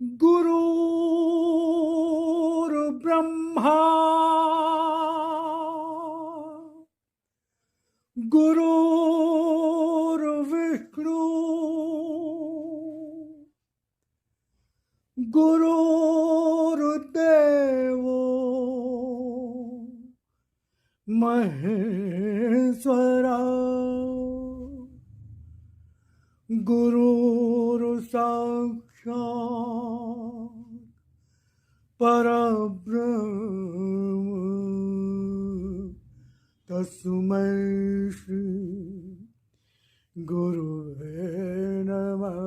गुरुर्ब्रह्मा गुरुर्विष्णु गुरुर्देवो महेश्वरा गुरुर्साक्षात् परब्रह्म तस्मै श्री गुरुवे नमः।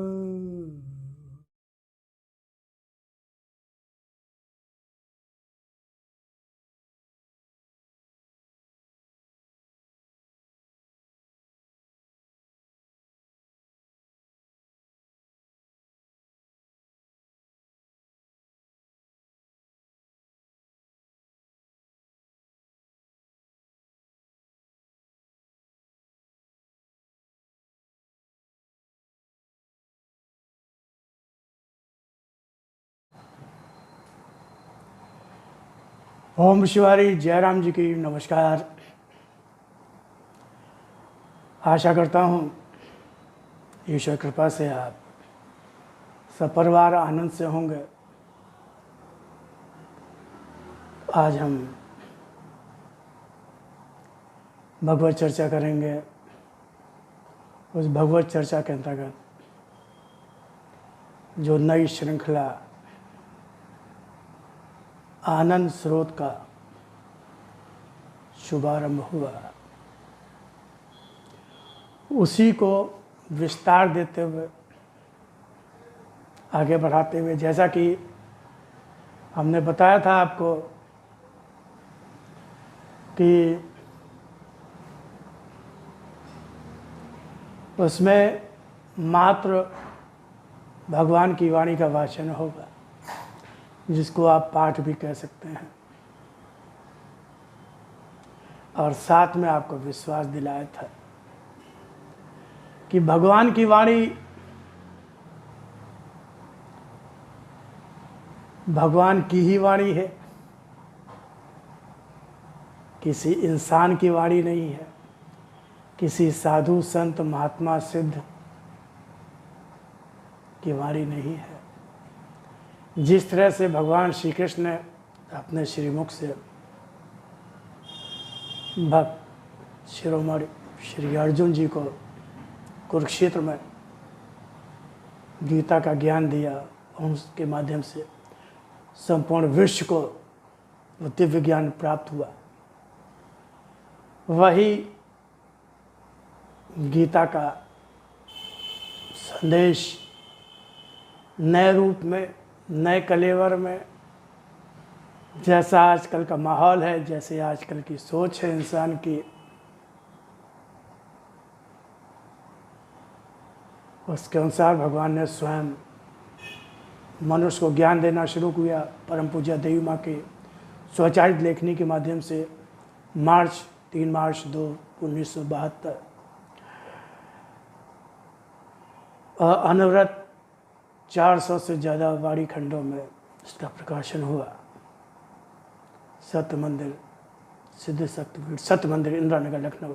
ओम शिवारी जयराम जी की नमस्कार। आशा करता हूँ ईश्वर कृपा से आप सपरिवार आनंद से होंगे। आज हम भगवत चर्चा करेंगे। उस भगवत चर्चा के अंतर्गत जो नई श्रृंखला आनंद स्रोत का शुभारंभ हुआ, उसी को विस्तार देते हुए आगे बढ़ाते हुए, जैसा कि हमने बताया था आपको कि उसमें मात्र भगवान की वाणी का वाचन होगा, जिसको आप पाठ भी कह सकते हैं, और साथ में आपको विश्वास दिलाया था कि भगवान की वाणी भगवान की ही वाणी है, किसी इंसान की वाणी नहीं है, किसी साधु संत महात्मा सिद्ध की वाणी नहीं है। जिस तरह से भगवान श्री कृष्ण ने अपने श्रीमुख से भक्त शिरोमणि श्री अर्जुन जी को कुरुक्षेत्र में गीता का ज्ञान दिया, उसके माध्यम से संपूर्ण विश्व को वो दिव्य ज्ञान प्राप्त हुआ, वही गीता का संदेश नए रूप में, नए कलेवर में, जैसा आजकल का माहौल है, जैसे आजकल की सोच है इंसान की, उसके अनुसार भगवान ने स्वयं मनुष्य को ज्ञान देना शुरू किया। परम पूज्य देवी माँ की स्वचालित लेखनी के माध्यम से 3 मार्च 1972 अनवरत 400 से ज़्यादा वाणी खंडों में इसका प्रकाशन हुआ। सत्य मंदिर, सिद्ध शक्तिपीठ सत्य मंदिर, इंदिरा नगर, लखनऊ।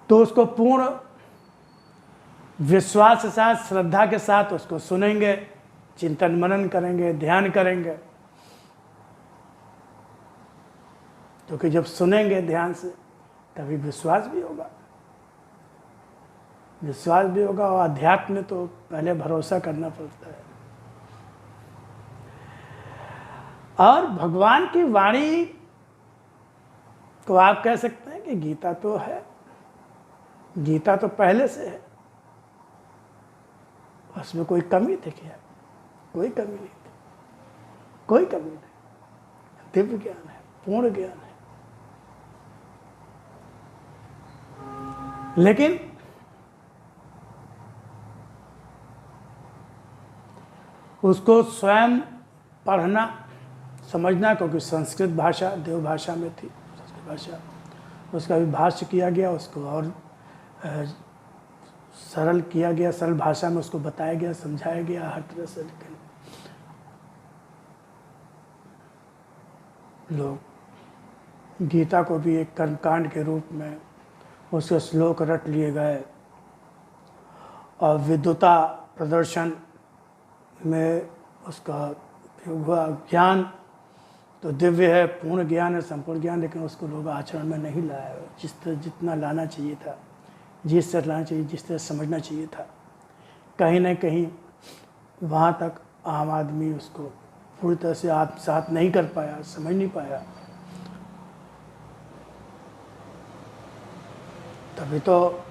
तो उसको पूर्ण विश्वास के साथ, श्रद्धा के साथ उसको सुनेंगे, चिंतन मनन करेंगे, ध्यान करेंगे, क्योंकि जब सुनेंगे ध्यान से तभी विश्वास भी होगा। विश्वास भी होगा, और अध्यात्म में तो पहले भरोसा करना पड़ता है। और भगवान की वाणी को आप कह सकते हैं कि गीता तो है, गीता तो पहले से है, उसमें कोई कमी थी क्या? कोई कमी नहीं थी, कोई कमी नहीं। दिव्य ज्ञान है, पूर्ण ज्ञान है। लेकिन उसको स्वयं पढ़ना, समझना, क्योंकि संस्कृत भाषा देव भाषा में थी, संस्कृत भाषा, उसका भी भाष्य किया गया, उसको और सरल किया गया, सरल भाषा में उसको बताया गया, समझाया गया हर तरह से। लेकिन लोग गीता को भी एक कर्मकांड के रूप में उसके श्लोक रट लिए गए और विद्वता प्रदर्शन में उसका उपयोग हुआ। ज्ञान तो दिव्य है, पूर्ण ज्ञान है, संपूर्ण ज्ञान, लेकिन उसको लोग आचरण में नहीं लाए जिस तरह जितना लाना चाहिए था, जिस तरह लाना चाहिए, जिस तरह समझना चाहिए था। कहीं ना कहीं वहाँ तक आम आदमी उसको पूरी तरह से आत्मसात नहीं कर पाया, समझ नहीं पाया। तभी तो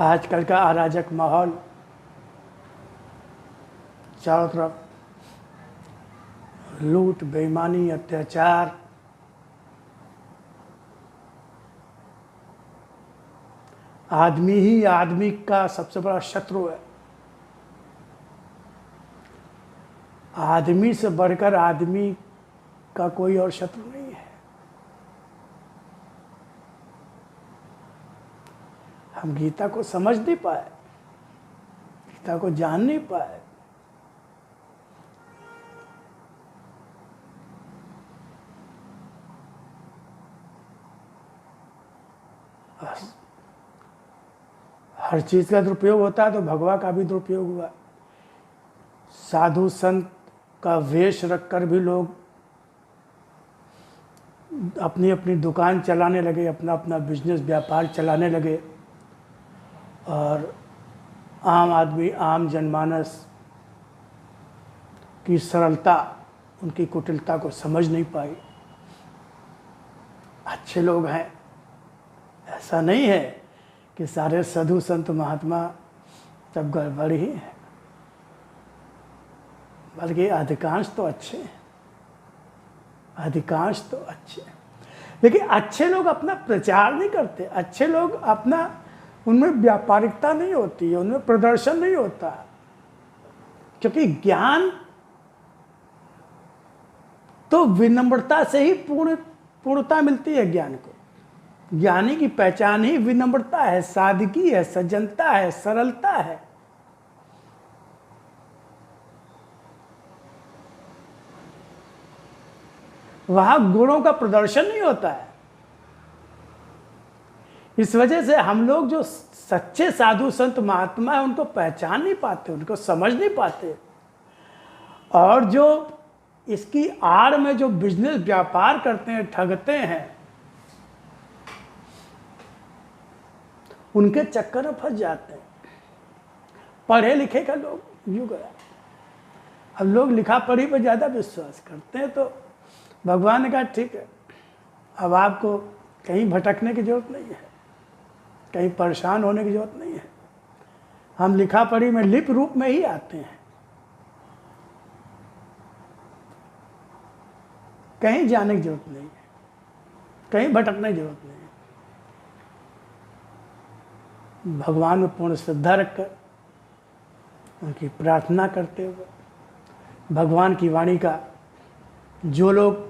आजकल का अराजक माहौल, चारों तरफ लूट, बेईमानी, अत्याचार, आदमी ही आदमी का सबसे बड़ा शत्रु है। आदमी से बढ़कर आदमी का कोई और शत्रु नहीं है। हम गीता को समझ नहीं पाए, गीता को जान नहीं पाए। हर चीज़ का दुरुपयोग होता है तो भगवा का भी दुरुपयोग हुआ। साधु संत का वेश रखकर भी लोग अपनी अपनी दुकान चलाने लगे, अपना अपना बिजनेस व्यापार चलाने लगे, और आम आदमी, आम जनमानस की सरलता, उनकी कुटिलता को समझ नहीं पाई। अच्छे लोग हैं, ऐसा नहीं है कि सारे साधु संत महात्मा सब गड़बड़ ही हैं, बल्कि अधिकांश तो अच्छे हैं, अधिकांश तो अच्छे हैं। लेकिन अच्छे लोग अपना प्रचार नहीं करते, अच्छे लोग अपना, उनमें व्यापारिकता नहीं होती है, उनमें प्रदर्शन नहीं होता, क्योंकि ज्ञान तो विनम्रता से ही पूर्णता मिलती है। ज्ञान को, ज्ञानी की पहचान ही विनम्रता है, सादगी है, सज्जनता है, सरलता है। वहां गुणों का प्रदर्शन नहीं होता है। इस वजह से हम लोग जो सच्चे साधु संत महात्मा है उनको पहचान नहीं पाते, उनको समझ नहीं पाते, और जो इसकी आड़ में जो बिजनेस व्यापार करते हैं, ठगते हैं, उनके चक्कर में फंस जाते हैं। पढ़े लिखे का लोग युग है, अब लोग लिखा पढ़ी पर ज़्यादा विश्वास करते हैं। तो भगवान ने कहा ठीक है, अब आपको कहीं भटकने की जरूरत नहीं है, कहीं परेशान होने की जरूरत नहीं है। हम लिखा पढ़ी में लिप रूप में ही आते हैं, कहीं जाने की जरूरत नहीं है, कहीं भटकने की जरूरत नहीं है। भगवान में पूर्ण श्रद्धा रखकर, उनकी प्रार्थना करते हुए, भगवान की वाणी का जो लोग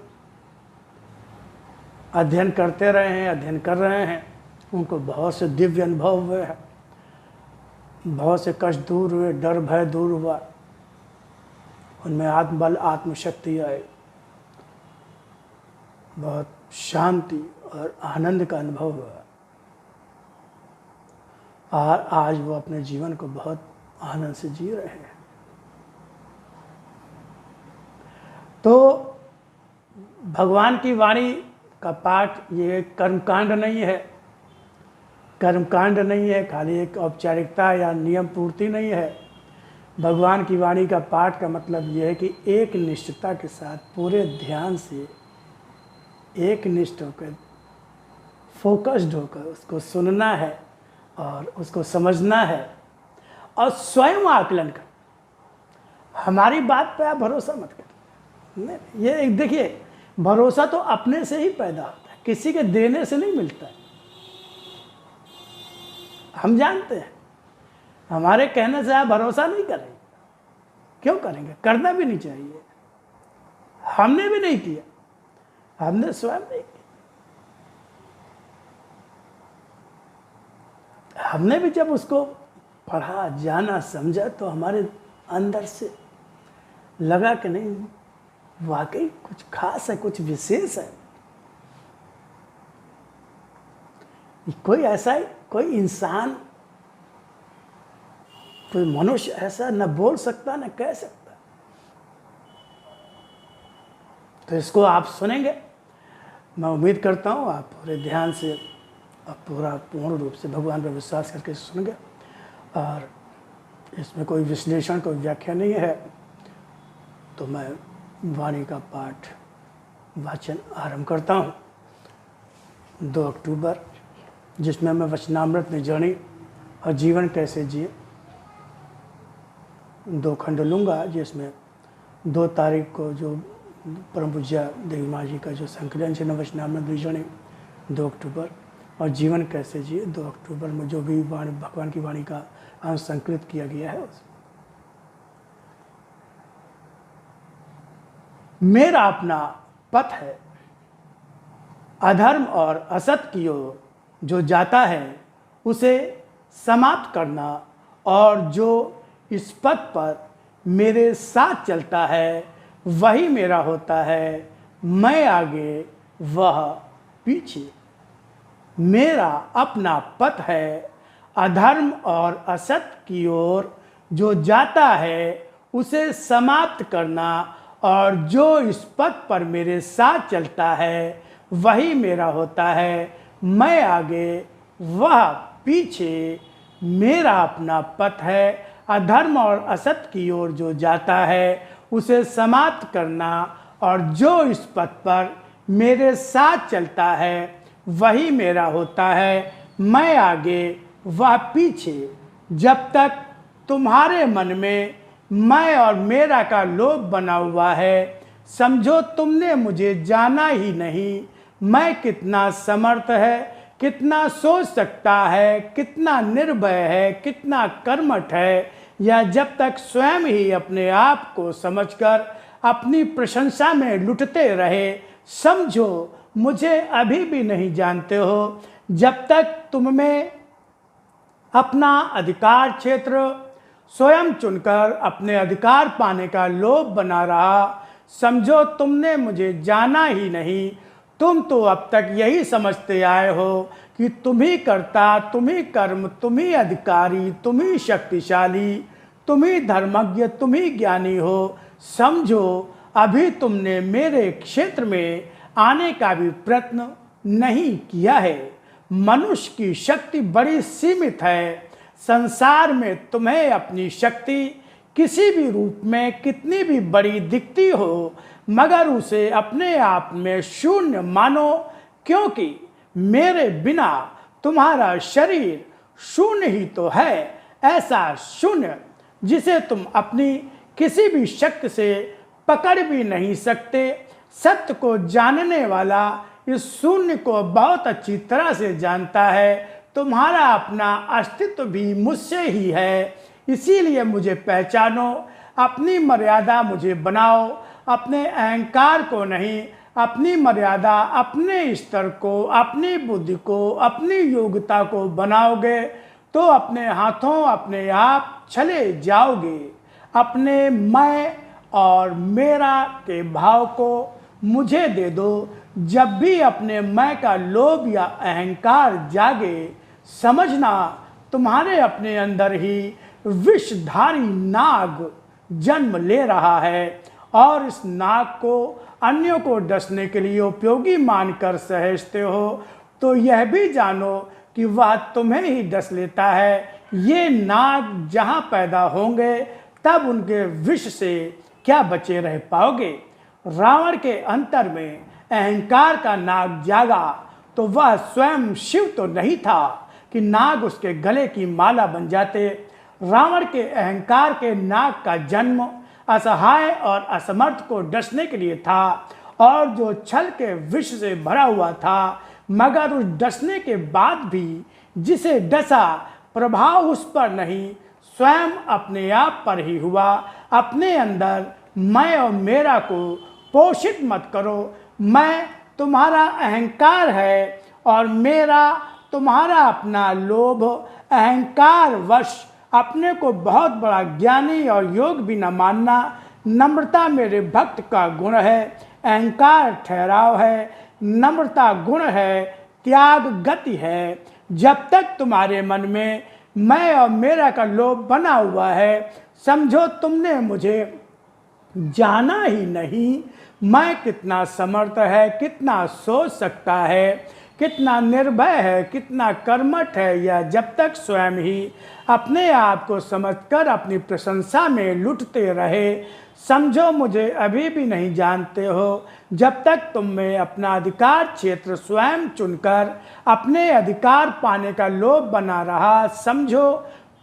अध्ययन करते रहे हैं, अध्ययन कर रहे हैं, उनको बहुत से दिव्य अनुभव हुए हैं, बहुत से कष्ट दूर हुए, डर भय दूर हुआ, उनमें आत्मबल, आत्मशक्ति आई, बहुत शांति और आनंद का अनुभव हुआ, और आज वो अपने जीवन को बहुत आनंद से जी रहे हैं। तो भगवान की वाणी का पाठ ये कर्मकांड नहीं है, कर्मकांड नहीं है, खाली एक औपचारिकता या नियम पूर्ति नहीं है। भगवान की वाणी का पाठ का मतलब ये है कि एक निष्ठता के साथ, पूरे ध्यान से, एक निष्ठ होकर, फोकस्ड होकर उसको सुनना है और उसको समझना है, और स्वयं आकलन कर। हमारी बात पे आप भरोसा मत करिए। नहीं, ये एक देखिए, भरोसा तो अपने से ही पैदा होता है, किसी के देने से नहीं मिलता है। हम जानते हैं, हमारे कहने से आप भरोसा नहीं करेंगे, क्यों करेंगे? करना भी नहीं चाहिए। हमने भी नहीं किया, हमने स्वयं नहीं किया। हमने भी जब उसको पढ़ा, जाना, समझा तो हमारे अंदर से लगा कि नहीं, वाकई कुछ खास है, कुछ विशेष है। कोई ऐसा है, कोई इंसान, कोई मनुष्य ऐसा न बोल सकता न कह सकता। तो इसको आप सुनेंगे, मैं उम्मीद करता हूँ आप पूरे ध्यान से और पूर्ण रूप से भगवान पर विश्वास करके सुनेंगे। और इसमें कोई विश्लेषण, कोई व्याख्या नहीं है। तो मैं वाणी का पाठ वाचन आरंभ करता हूँ। 2 अक्टूबर, जिसमें मैं वचनामृत में जानी और जीवन कैसे जिए 2 खंड लूँगा, जिसमें 2 तारीख को जो परम पूज्य देवी माँ जी का जो संकलन है वचनामृत में जानी 2 अक्टूबर, और जीवन कैसे जिए 2 अक्टूबर में जो भी वाणी, भगवान की वाणी का अंश संकलित किया गया है। मेरा अपना पथ है, अधर्म और असत की ओर जो जाता है उसे समाप्त करना, और जो इस पथ पर मेरे साथ चलता है वही मेरा होता है, मैं आगे वह पीछे। मेरा अपना पथ है, अधर्म और असत की ओर जो जाता है उसे समाप्त करना, और जो इस पथ पर मेरे साथ चलता है वही मेरा होता है, मैं आगे वह पीछे। मेरा अपना पथ है, अधर्म और असत की ओर जो जाता है उसे समाप्त करना, और जो इस पथ पर मेरे साथ चलता है वही मेरा होता है, मैं आगे वह पीछे। जब तक तुम्हारे मन में मैं और मेरा का लोभ बना हुआ है, समझो तुमने मुझे जाना ही नहीं। मैं कितना समर्थ है, कितना सोच सकता है, कितना निर्भय है, कितना कर्मठ है, या जब तक स्वयं ही अपने आप को समझकर अपनी प्रशंसा में लुटते रहे, समझो मुझे अभी भी नहीं जानते हो। जब तक तुम में अपना अधिकार क्षेत्र स्वयं चुनकर अपने अधिकार पाने का लोभ बना रहा, समझो तुमने मुझे जाना ही नहीं। तुम तो अब तक यही समझते आए हो कि तुम ही कर्ता, तुम ही कर्म, तुम ही अधिकारी, तुम ही शक्तिशाली, तुम ही धर्मज्ञ, तुम ही ज्ञानी हो। समझो अभी तुमने मेरे क्षेत्र में आने का भी प्रयत्न नहीं किया है। मनुष्य की शक्ति बड़ी सीमित है। संसार में तुम्हें अपनी शक्ति किसी भी रूप में कितनी भी बड़ी दिखती हो, मगर उसे अपने आप में शून्य मानो, क्योंकि मेरे बिना तुम्हारा शरीर शून्य ही तो है। ऐसा शून्य जिसे तुम अपनी किसी भी शक्ति से पकड़ भी नहीं सकते। सत्य को जानने वाला इस शून्य को बहुत अच्छी तरह से जानता है। तुम्हारा अपना अस्तित्व भी मुझसे ही है, इसीलिए मुझे पहचानो। अपनी मर्यादा मुझे बनाओ, अपने अहंकार को नहीं। अपनी मर्यादा अपने स्तर को, अपनी बुद्धि को, अपनी योग्यता को बनाओगे तो अपने हाथों अपने आप चले जाओगे। अपने मैं और मेरा के भाव को मुझे दे दो। जब भी अपने मैं का लोभ या अहंकार जागे, समझना तुम्हारे अपने अंदर ही विषधारी नाग जन्म ले रहा है, और इस नाग को अन्यों को डसने के लिए उपयोगी मानकर सहेजते हो, तो यह भी जानो कि वह तुम्हें ही डस लेता है। ये नाग जहाँ पैदा होंगे तब उनके विष से क्या बचे रह पाओगे। रावण के अंतर में अहंकार का नाग जागा तो वह स्वयं शिव तो नहीं था कि नाग उसके गले की माला बन जाते। रावण के अहंकार के नाग का जन्म असहाय और असमर्थ को डसने के लिए था, और जो छल के विष से भरा हुआ था, मगर उस डसने के बाद भी जिसे डसा प्रभाव उस पर नहीं, स्वयं अपने आप पर ही हुआ। अपने अंदर मैं और मेरा को पोषित मत करो। मैं तुम्हारा अहंकार है और मेरा तुम्हारा अपना लोभ, अहंकार वश अपने को बहुत बड़ा ज्ञानी और योग भी न मानना। नम्रता मेरे भक्त का गुण है, अहंकार ठहराव है, नम्रता गुण है, त्याग गति है। जब तक तुम्हारे मन में मैं और मेरा का लोभ बना हुआ है, समझो तुमने मुझे जाना ही नहीं। मैं कितना समर्थ है, कितना सोच सकता है, कितना निर्भय है, कितना कर्मठ है, यह जब तक स्वयं ही अपने आप को समझकर अपनी प्रशंसा में लुटते रहे, समझो मुझे अभी भी नहीं जानते हो। जब तक तुम में अपना अधिकार क्षेत्र स्वयं चुनकर अपने अधिकार पाने का लोभ बना रहा, समझो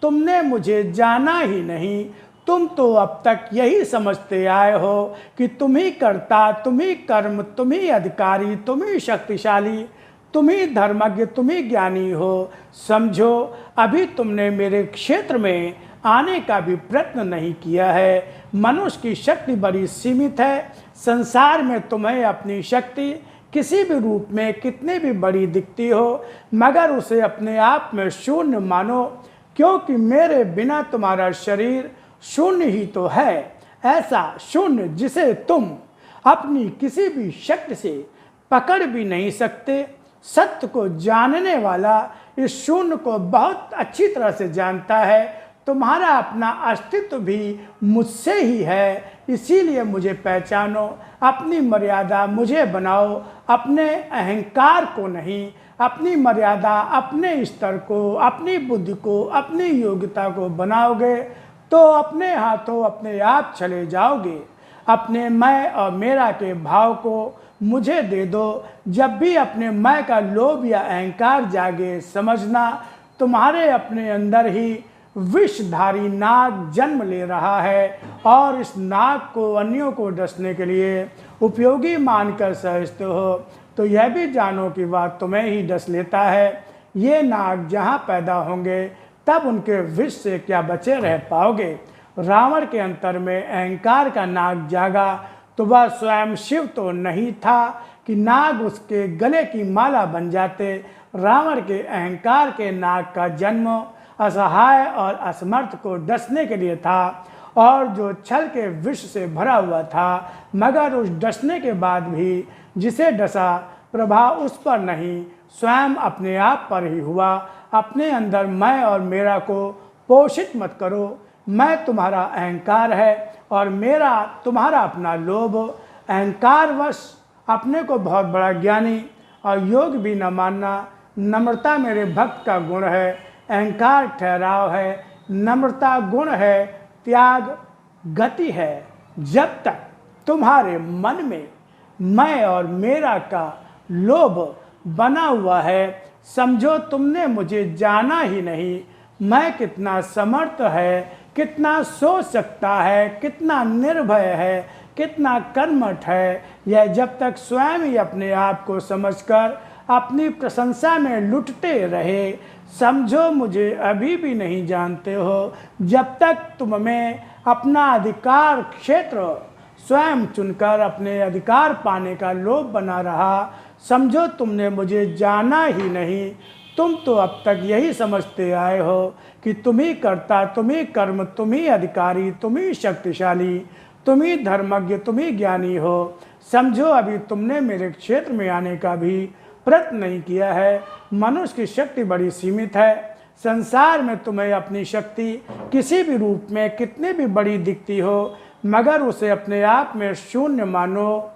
तुमने मुझे जाना ही नहीं। तुम तो अब तक यही समझते आए हो कि तुम ही कर्ता, तुम ही कर्म, तुम ही अधिकारी, तुम ही शक्तिशाली, तुम ही धर्मज्ञ, तुम ही ज्ञानी हो। समझो अभी तुमने मेरे क्षेत्र में आने का भी प्रयत्न नहीं किया है। मनुष्य की शक्ति बड़ी सीमित है। संसार में तुम्हें अपनी शक्ति किसी भी रूप में कितनी भी बड़ी दिखती हो, मगर उसे अपने आप में शून्य मानो, क्योंकि मेरे बिना तुम्हारा शरीर शून्य ही तो है। ऐसा शून्य जिसे तुम अपनी किसी भी शक्ति से पकड़ भी नहीं सकते। सत्य को जानने वाला इस शून्य को बहुत अच्छी तरह से जानता है। तुम्हारा अपना अस्तित्व भी मुझसे ही है, इसीलिए मुझे पहचानो, अपनी मर्यादा मुझे बनाओ, अपने अहंकार को नहीं। अपनी मर्यादा अपने स्तर को, अपनी बुद्धि को, अपनी योग्यता को बनाओगे तो अपने हाथों अपने आप चले जाओगे। अपने मैं और मेरा के भाव को मुझे दे दो। जब भी अपने मैं का लोभ या अहंकार जागे, समझना तुम्हारे अपने अंदर ही विषधारी नाग जन्म ले रहा है, और इस नाग को अन्यों को डसने के लिए उपयोगी मानकर सहजते हो, तो यह भी जानो कि वह तुम्हें ही डस लेता है। ये नाग जहाँ पैदा होंगे तब उनके विष से क्या बचे रह पाओगे। रावण के अंतर में अहंकार का नाग जागा तो वह स्वयं शिव तो नहीं था कि नाग उसके गले की माला बन जाते। रावण के अहंकार के नाग का जन्म असहाय और असमर्थ को डसने के लिए था, और जो छल के विष से भरा हुआ था, मगर उस डसने के बाद भी जिसे डसा प्रभाव उस पर नहीं, स्वयं अपने आप पर ही हुआ। अपने अंदर मैं और मेरा को पोषित मत करो। मैं तुम्हारा अहंकार है और मेरा तुम्हारा अपना लोभ। अहंकारवश अपने को बहुत बड़ा ज्ञानी और योग भी न मानना। नम्रता मेरे भक्त का गुण है, अहंकार ठहराव है, नम्रता गुण है, त्याग गति है। जब तक तुम्हारे मन में मैं और मेरा का लोभ बना हुआ है, समझो तुमने मुझे जाना ही नहीं। मैं कितना समर्थ है, कितना सोच सकता है, कितना निर्भय है, कितना कर्मठ है, यह जब तक स्वयं ही अपने आप को समझकर अपनी प्रशंसा में लुटते रहे, समझो मुझे अभी भी नहीं जानते हो। जब तक तुम में अपना अधिकार क्षेत्र स्वयं चुनकर अपने अधिकार पाने का लोभ बना रहा, समझो तुमने मुझे जाना ही नहीं। तुम तो अब तक यही समझते आए हो कि तुम ही कर्ता, तुम ही कर्म, तुम ही अधिकारी, तुम ही शक्तिशाली, तुम ही धर्मज्ञ, तुम ही ज्ञानी हो। समझो अभी तुमने मेरे क्षेत्र में आने का भी प्रयत्न नहीं किया है। मनुष्य की शक्ति बड़ी सीमित है। संसार में तुम्हें अपनी शक्ति किसी भी रूप में कितनी भी बड़ी दिखती हो, मगर उसे अपने आप में शून्य मानो,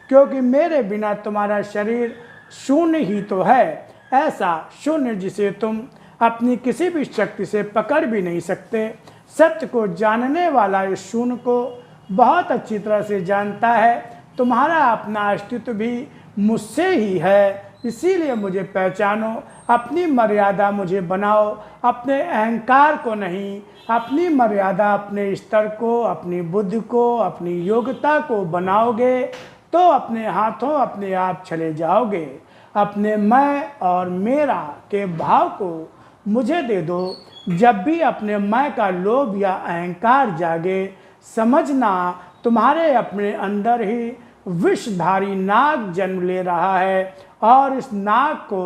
क्योंकि मेरे बिना तुम्हारा शरीर शून्य ही तो है। ऐसा शून्य जिसे तुम अपनी किसी भी शक्ति से पकड़ भी नहीं सकते। सत्य को जानने वाला इस शून्य को बहुत अच्छी तरह से जानता है। तुम्हारा अपना अस्तित्व भी मुझसे ही है, इसीलिए मुझे पहचानो, अपनी मर्यादा मुझे बनाओ, अपने अहंकार को नहीं। अपनी मर्यादा अपने स्तर को, अपनी बुद्धि को, अपनी योग्यता को बनाओगे तो अपने हाथों अपने आप चले जाओगे। अपने मैं और मेरा के भाव को मुझे दे दो। जब भी अपने मैं का लोभ या अहंकार जागे, समझना तुम्हारे अपने अंदर ही विषधारी नाग जन्म ले रहा है, और इस नाग को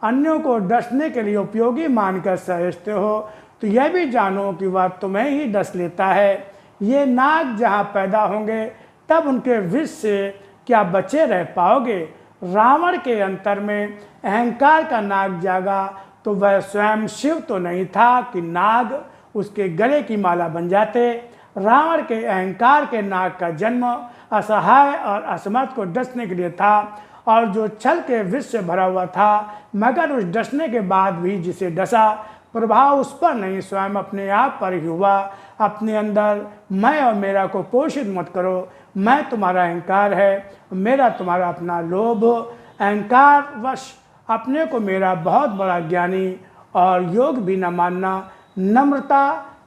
अन्यों को डसने के लिए उपयोगी मानकर सहेजते हो तो यह भी जानो कि वह तुम्हें ही डस लेता है। ये नाग जहाँ पैदा होंगे तब उनके विष से क्या बचे रह पाओगे। रावण के अंतर में अहंकार का नाग जागा तो वह स्वयं शिव तो नहीं था कि नाग उसके गले की माला बन जाते। रावण के अहंकार के नाग का जन्म असहाय और असमर्थ को डसने के लिए था और जो छल के विष से भरा हुआ था, मगर उस डसने के बाद भी जिसे डसा प्रभाव उस पर नहीं स्वयं अपने आप पर ही हुआ। अपने अंदर मैं और मेरा को पोषित मत करो। मैं तुम्हारा अहंकार है, मेरा तुम्हारा अपना लोभ। अहंकार वश अपने को मेरा बहुत बड़ा ज्ञानी और योग भी न मानना। नम्रता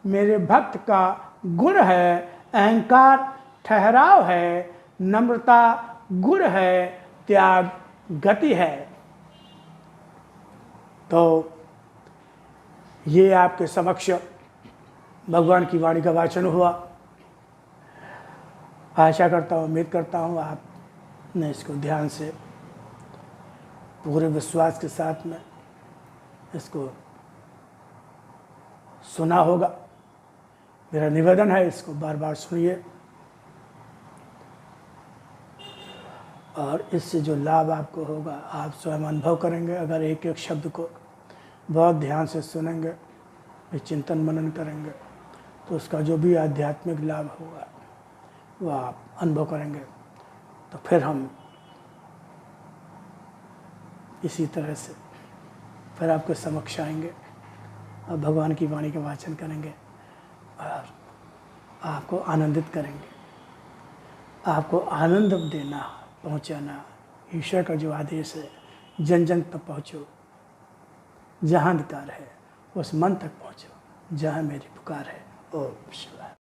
मेरे भक्त का गुण है, अहंकार ठहराव है, नम्रता गुण है, त्याग गति है। तो ये आपके समक्ष भगवान की वाणी का वाचन हुआ। आशा करता हूँ, उम्मीद करता हूँ आपने इसको ध्यान से पूरे विश्वास के साथ में इसको सुना होगा। मेरा निवेदन है इसको बार बार सुनिए और इससे जो लाभ आपको होगा आप स्वयं अनुभव करेंगे। अगर एक एक शब्द को बहुत ध्यान से सुनेंगे, चिंतन मनन करेंगे तो उसका जो भी आध्यात्मिक लाभ होगा वह आप अनुभव करेंगे। तो फिर हम इसी तरह से फिर आपके समक्ष आएंगे और भगवान की वाणी का वाचन करेंगे और आपको आनंदित करेंगे। आपको आनंद देना, पहुंचाना ईश्वर का जो आदेश है, जन जन तक पहुँचो। जहाँ अधिकार है उस मन तक पहुँचो, जहाँ मेरी पुकार है। ओम शिवाय।